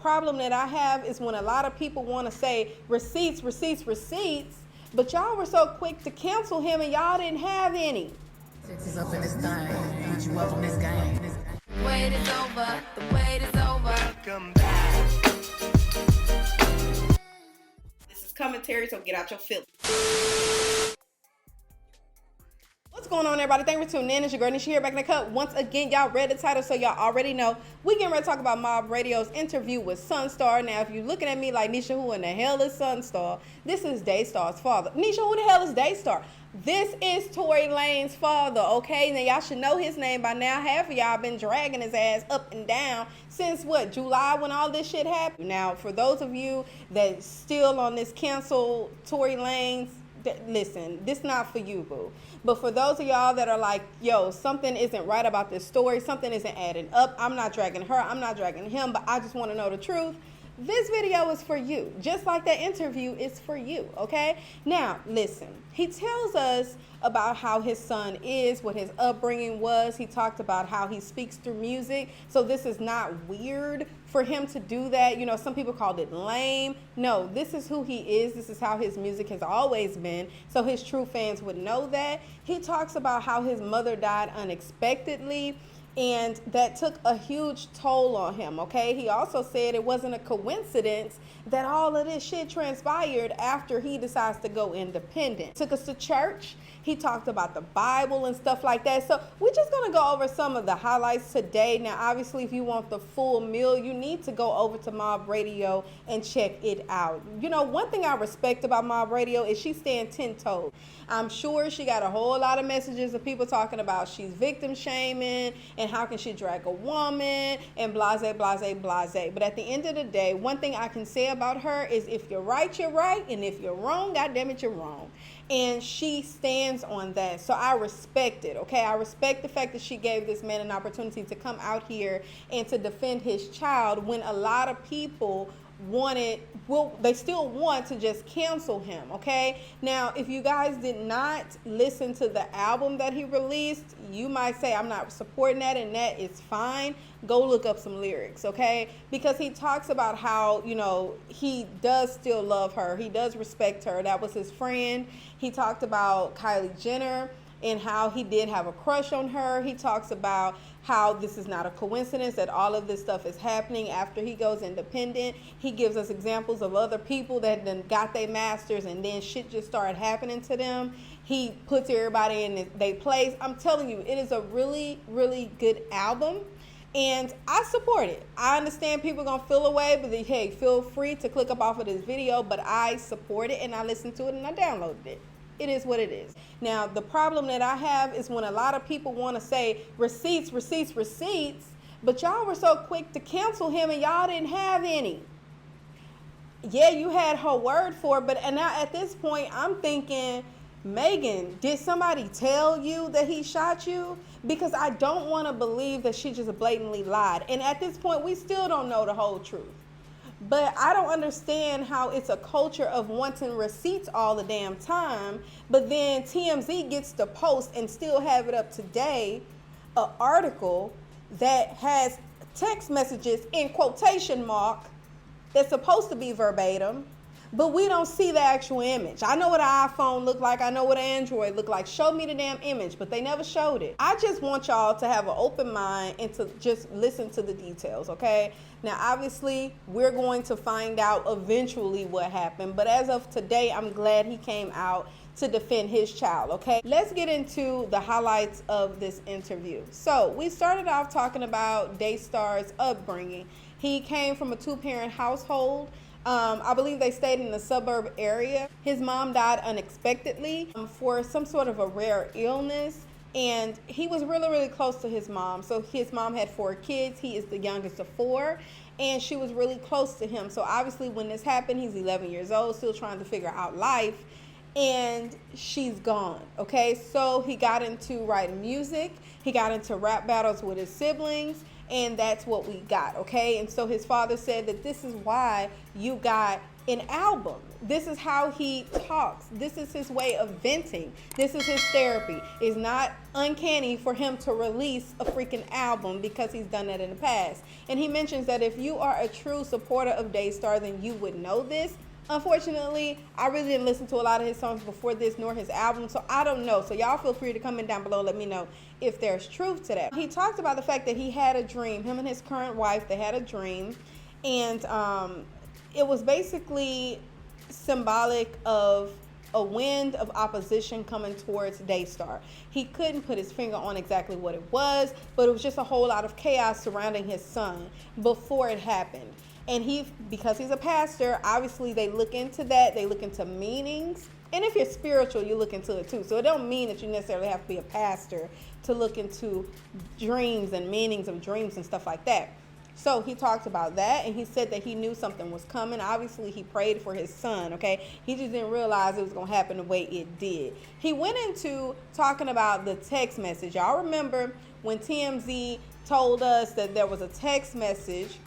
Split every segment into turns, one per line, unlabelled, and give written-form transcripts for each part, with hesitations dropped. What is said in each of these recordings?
problem that I have is when a lot of people want to say receipts, receipts, receipts, but y'all were so quick to cancel him and y'all didn't have any.
Six is up in this thing, put you up in this game.
The wait is over, the wait is over.
Welcome back.
This is commentary, so get out your feelings. What's going on, everybody? Thank you for tuning in. It's your girl Nisha here, back in the cut. Once again, y'all read the title, so y'all already know we getting ready to talk about Mob Radio's interview with Sonstar. Now, if you're looking at me like, Nisha, who in the hell is Sonstar? This is Daystar's father. Nisha, who the hell is Daystar? This is Tory Lanez's father, okay? Now, y'all should know his name by now. Half of y'all been dragging his ass up and down since, what, July, when all this shit happened? Now, for those of you that still on this cancel Tory Lanez, listen, this not for you, boo. But for those of y'all that are like, yo, something isn't right about this story, something isn't adding up, I'm not dragging her, I'm not dragging him, but I just want to know the truth. This video is for you, just like that interview is for you, okay? Now, listen, he tells us about how his son is, what his upbringing was. He talked about how he speaks through music, so this is not weird for him to do that. You know, some people called it lame. No, this is who he is. This is how his music has always been, so his true fans would know that. He talks about how his mother died unexpectedly, and that took a huge toll on him, okay? He also said it wasn't a coincidence that all of this shit transpired after he decides to go independent. Took us to church. He talked about the Bible and stuff like that. So we're just gonna go over some of the highlights today. Now, obviously, if you want the full meal, you need to go over to Mob Radio and check it out. You know, one thing I respect about Mob Radio is she stands 10-toed. I'm sure she got a whole lot of messages of people talking about she's victim shaming and how can she drag a woman and blase, blase, blase. But at the end of the day, one thing I can say about her is if you're right, you're right. And if you're wrong, goddamn it, you're wrong. And she stands on that. So I respect it, okay? I respect the fact that she gave this man an opportunity to come out here and to defend his child when a lot of people they still want to just cancel him, okay? Now, if you guys did not listen to the album that he released, you might say I'm not supporting that, and that is fine. Go look up some lyrics, okay? Because he talks about how, you know, he does still love her. He does respect her. That was his friend. He talked about Kylie Jenner and how he did have a crush on her. He talks about how this is not a coincidence, that all of this stuff is happening after he goes independent. He gives us examples of other people that then got their masters and then shit just started happening to them. He puts everybody in their place. I'm telling you, it is a really, really good album. And I support it. I understand people are going to feel away, but hey, feel free to click up off of this video. But I support it, and I listened to it, and I downloaded it. It is what it is. Now, the problem that I have is when a lot of people want to say receipts, receipts, receipts, but y'all were so quick to cancel him and y'all didn't have any. Yeah, you had her word for it, but and now at this point, I'm thinking, Megan, did somebody tell you that he shot you? Because I don't want to believe that she just blatantly lied. And at this point, we still don't know the whole truth. But I don't understand how it's a culture of wanting receipts all the damn time, but then TMZ gets to post and still have it up today, an article that has text messages in quotation mark that's supposed to be verbatim, but we don't see the actual image. I know what an iPhone looked like. I know what an Android looked like. Show me the damn image, but they never showed it. I just want y'all to have an open mind and to just listen to the details, okay? Now, obviously, we're going to find out eventually what happened, but as of today, I'm glad he came out to defend his child, okay? Let's get into the highlights of this interview. So, we started off talking about Daystar's upbringing. He came from a two-parent household. I believe they stayed in the suburb area. His mom died unexpectedly for some sort of a rare illness. And he was really, really close to his mom. So his mom had 4 kids. He is the youngest of 4. And she was really close to him. So obviously when this happened, he's 11 years old, still trying to figure out life. And she's gone, okay? So he got into writing music. He got into rap battles with his siblings. and that's what we got, okay? And so his father said that this is why you got an album. This is how he talks. This is his way of venting. This is his therapy. It's not uncanny for him to release a freaking album because he's done that in the past. And he mentions that if you are a true supporter of Daystar, then you would know this. Unfortunately, I really didn't listen to a lot of his songs before this, nor his album, so I don't know. So y'all feel free to comment down below, let me know if there's truth to that. He talked about the fact that he had a dream. Him and his current wife, they had a dream, and it was basically symbolic of a wind of opposition coming towards Daystar. He couldn't put his finger on exactly what it was, but it was just a whole lot of chaos surrounding his son before it happened. And because he's a pastor, obviously they look into that. They look into meanings. And if you're spiritual, you look into it too. So it don't mean that you necessarily have to be a pastor to look into dreams and meanings of dreams and stuff like that. So he talked about that, and he said that he knew something was coming. Obviously, he prayed for his son, okay? He just didn't realize it was going to happen the way it did. He went into talking about the text message. Y'all remember when TMZ told us that there was a text message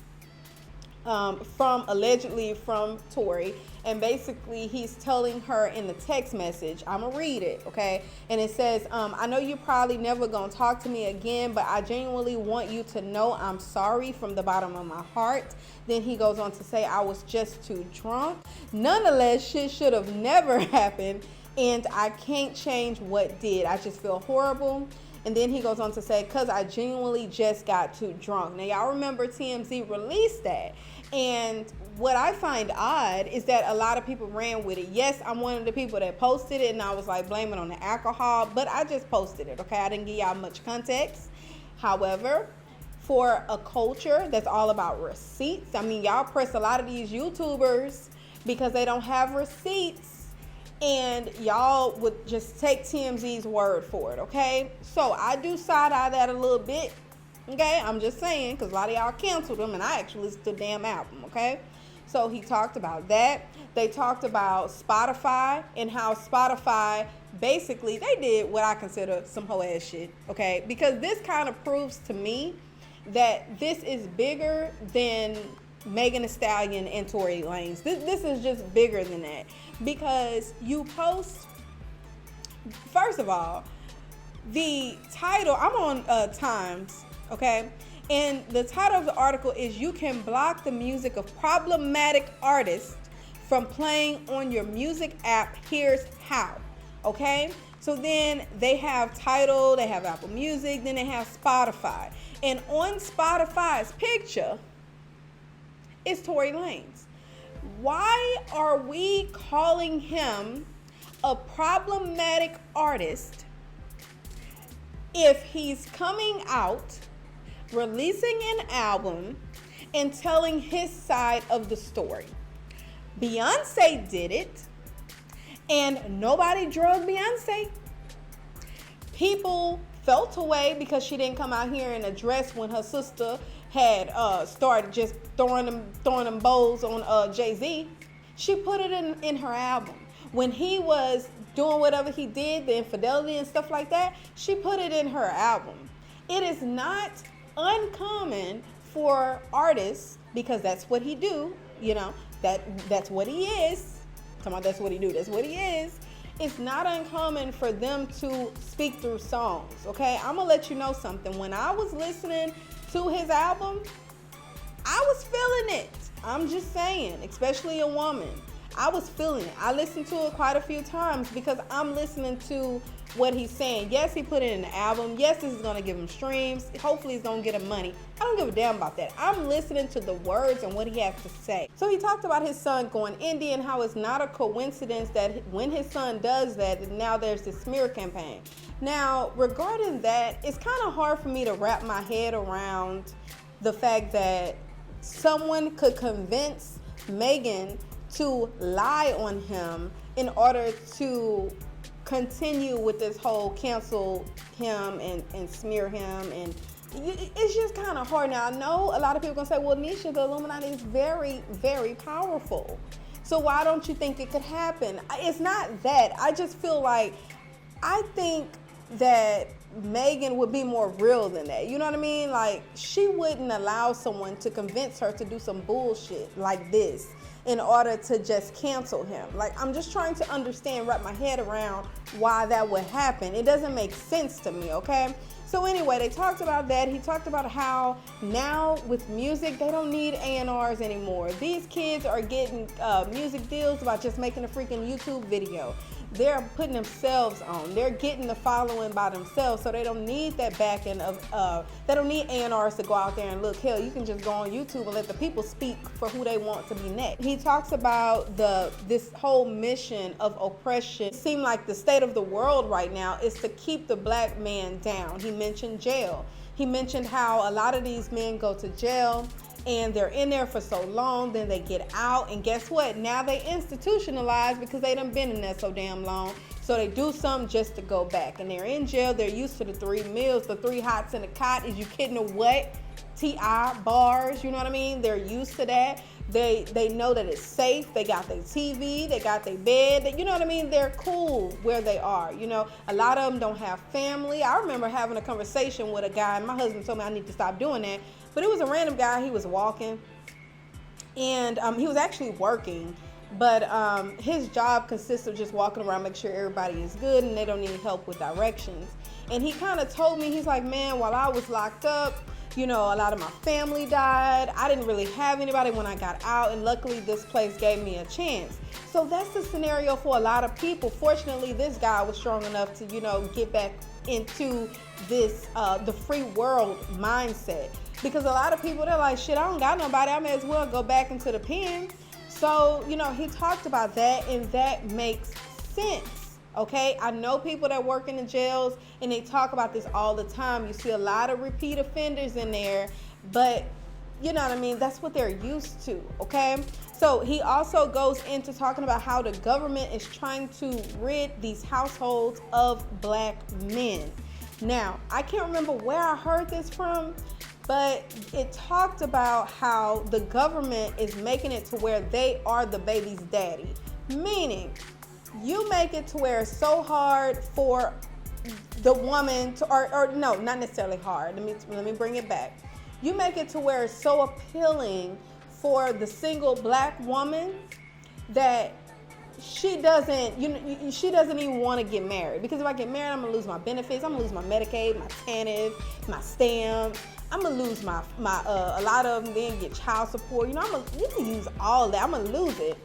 allegedly from Tory, and basically he's telling her in the text message, I'm gonna read it, okay? And it says, I know you're probably never gonna talk to me again, but I genuinely want you to know I'm sorry from the bottom of my heart. Then he goes on to say, I was just too drunk. Nonetheless, shit should have never happened, and I can't change what did. I just feel horrible. And then he goes on to say, because I genuinely just got too drunk. Now, y'all remember TMZ released that. And what I find odd is that a lot of people ran with it. Yes, I'm one of the people that posted it, and I was like blaming on the alcohol, but I just posted it, okay? I didn't give y'all much context. However, for a culture that's all about receipts, I mean, y'all press a lot of these YouTubers because they don't have receipts, and y'all would just take TMZ's word for it, okay? So I do side-eye that a little bit, okay? I'm just saying, because a lot of y'all canceled them, and I actually listened to the damn album, okay? So he talked about that. They talked about Spotify and how Spotify, basically, they did what I consider some hoe ass shit, okay? Because this kind of proves to me that this is bigger than Megan Thee Stallion and Tory Lanez. This is just bigger than that. Because you post, first of all, the title, I'm on Times, okay? And the title of the article is, you can block the music of problematic artists from playing on your music app. Here's how, okay? So then they have Tidal, they have Apple Music, then they have Spotify. And on Spotify's picture is Tory Lanez. Why are we calling him a problematic artist if he's coming out, releasing an album, and telling his side of the story? Beyonce did it, and nobody drugged Beyonce. People felt away because she didn't come out here and address when her sister had started just throwing them bowls on Jay-Z. She put it in her album. When he was doing whatever he did, the infidelity and stuff like that, she put it in her album. It is not uncommon for artists, because that's what he do, you know, that's what he is. Come on, that's what he do, that's what he is. It's not uncommon for them to speak through songs, okay? I'm gonna let you know something. When I was listening to his album, I was feeling it. I'm just saying, especially a woman. I was feeling it. I listened to it quite a few times because I'm listening to what he's saying. Yes, he put it in the album. Yes, this is going to give him streams. Hopefully, he's going to get him money. I don't give a damn about that. I'm listening to the words and what he has to say. So he talked about his son going indie and how it's not a coincidence that when his son does that, now there's this smear campaign. Now, regarding that, it's kind of hard for me to wrap my head around the fact that someone could convince Megan to lie on him in order to continue with this whole cancel him and smear him, and it's just kind of hard. Now, I know a lot of people are gonna say, well, Nisha, the Illuminati is very, very powerful, so why don't you think it could happen? It's not that. I just feel like, I think that Megan would be more real than that. You know what I mean? Like, she wouldn't allow someone to convince her to do some bullshit like this in order to just cancel him. Like, I'm just trying to understand, wrap my head around why that would happen. It doesn't make sense to me, okay? So anyway, they talked about that. He talked about how now with music, they don't need A&Rs anymore. These kids are getting music deals by just making a freaking YouTube video. They're putting themselves on. They're getting the following by themselves, so they don't need that backing of, they don't need A&Rs to go out there and look. Hell, you can just go on YouTube and let the people speak for who they want to be next. He talks about this whole mission of oppression. It seems like the state of the world right now is to keep the black man down. He mentioned jail. He mentioned how a lot of these men go to jail and they're in there for so long, then they get out, and guess what? Now they institutionalized because they done been in there so damn long. So they do something just to go back, and they're in jail. They're used to the 3 meals, the 3 hots in the cot. Is you kidding or what? T.I. bars, you know what I mean? They're used to that. They know that it's safe. They got their TV, they got their bed. You know what I mean? They're cool where they are. You know, a lot of them don't have family. I remember having a conversation with a guy, and my husband told me I need to stop doing that. But it was a random guy. He was walking, and he was actually working, but his job consists of just walking around, make sure everybody is good and they don't need help with directions. And he kind of told me, he's like, man, while I was locked up, you know, a lot of my family died. I didn't really have anybody when I got out, and luckily this place gave me a chance. So that's the scenario for a lot of people. Fortunately, this guy was strong enough to, you know, get back into this, the free world mindset. Because a lot of people, they're like, shit, I don't got nobody. I may as well go back into the pen. So, you know, he talked about that, and that makes sense, okay? I know people that work in the jails, and they talk about this all the time. You see a lot of repeat offenders in there, but you know what I mean? That's what they're used to, okay? So he also goes into talking about how the government is trying to rid these households of black men. Now, I can't remember where I heard this from, but it talked about how the government is making it to where they are the baby's daddy. Meaning, you make it to where it's so hard for the woman to, or no, not necessarily hard. Let me bring it back. You make it to where it's so appealing for the single black woman that she doesn't even want to get married. Because if I get married, I'm gonna lose my benefits. I'm gonna lose my Medicaid, my TANF, my stamps. I'm gonna lose my a lot of them then get child support. You know, you can use all that. I'm gonna lose it.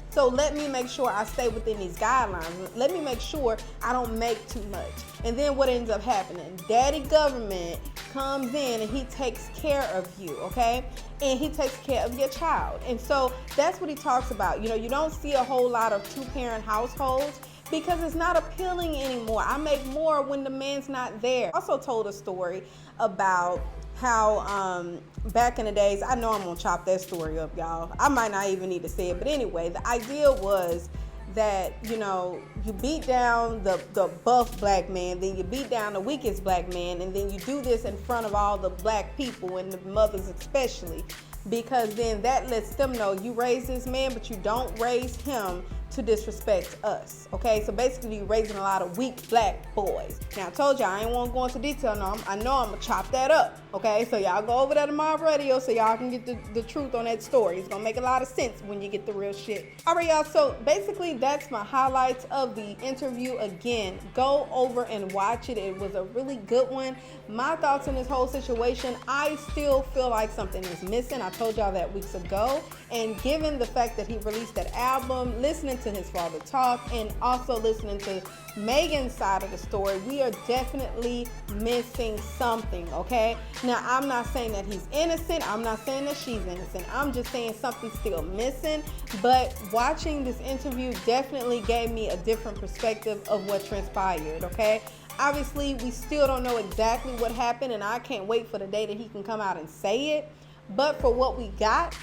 So let me make sure I stay within these guidelines. Let me make sure I don't make too much. And then what ends up happening? Daddy government comes in and he takes care of you, okay? And he takes care of your child. And so that's what he talks about. You know, you don't see a whole lot of 2-parent households because it's not appealing anymore. I make more when the man's not there. I also told a story about how back in the days, I know I'm gonna chop that story up, y'all. I might not even need to say it, but anyway, the idea was that, you know, you beat down the buff black man, then you beat down the weakest black man, and then you do this in front of all the black people and the mothers especially, because then that lets them know you raise this man, but you don't raise him to disrespect us, okay? So basically you're raising a lot of weak black boys. Now I told y'all I ain't want to go into detail. No, I know I'm gonna chop that up, okay? So y'all go over there to Mob Radio so y'all can get the truth on that story. It's gonna make a lot of sense when you get the real shit. All right, y'all, so basically that's my highlights of the interview. Again, go over and watch it. It was a really good one. My thoughts on this whole situation, I still feel like something is missing. I told y'all that weeks ago, and given the fact that he released that album, listening to his father talk, and also listening to Megan's side of the story, we are definitely missing something, okay? Now, I'm not saying that he's innocent. I'm not saying that she's innocent. I'm just saying something's still missing. But watching this interview definitely gave me a different perspective of what transpired, okay? Obviously, we still don't know exactly what happened, and I can't wait for the day that he can come out and say it. But for what we got,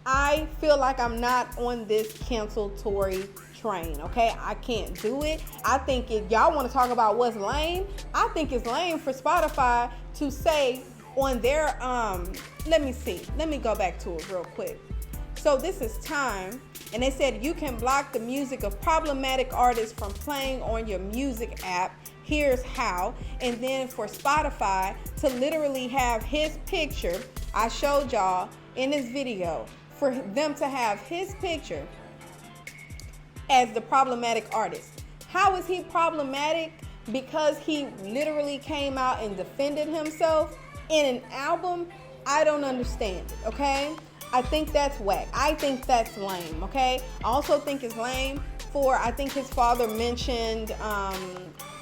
I feel like I'm not on this cancel-tory train, okay? I can't do it. I think if y'all want to talk about what's lame, I think it's lame for Spotify to say on their, let me go back to it real quick. So this is time. And they said you can block the music of problematic artists from playing on your music app. Here's how. And then for Spotify to literally have his picture, I showed y'all in this video, for them to have his picture as the problematic artist. How is he problematic? Because he literally came out and defended himself in an album? I don't understand it, okay? I think that's whack. I think that's lame, okay? I also think it's lame for, I think his father mentioned,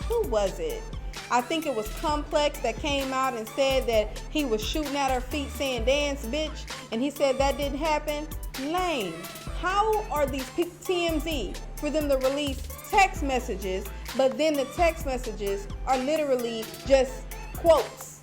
who was it? I think it was Complex that came out and said that he was shooting at her feet saying, dance, bitch. And he said that didn't happen. Lame. How are these TMZ for them to release text messages, but then the text messages are literally just quotes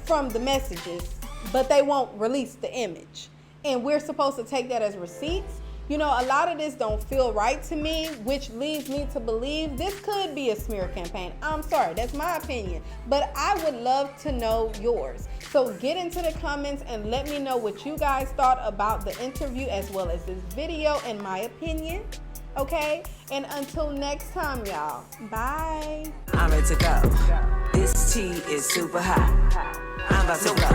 from the messages, but they won't release the image? And we're supposed to take that as receipts? You know, a lot of this don't feel right to me, which leads me to believe this could be a smear campaign. I'm sorry, that's my opinion, but I would love to know yours. So get into the comments and let me know what you guys thought about the interview as well as this video and my opinion, okay? And until next time, y'all, bye.
I'm ready to go. This tea is super hot. I'm about to go.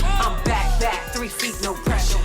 I'm back, 3 feet, no pressure.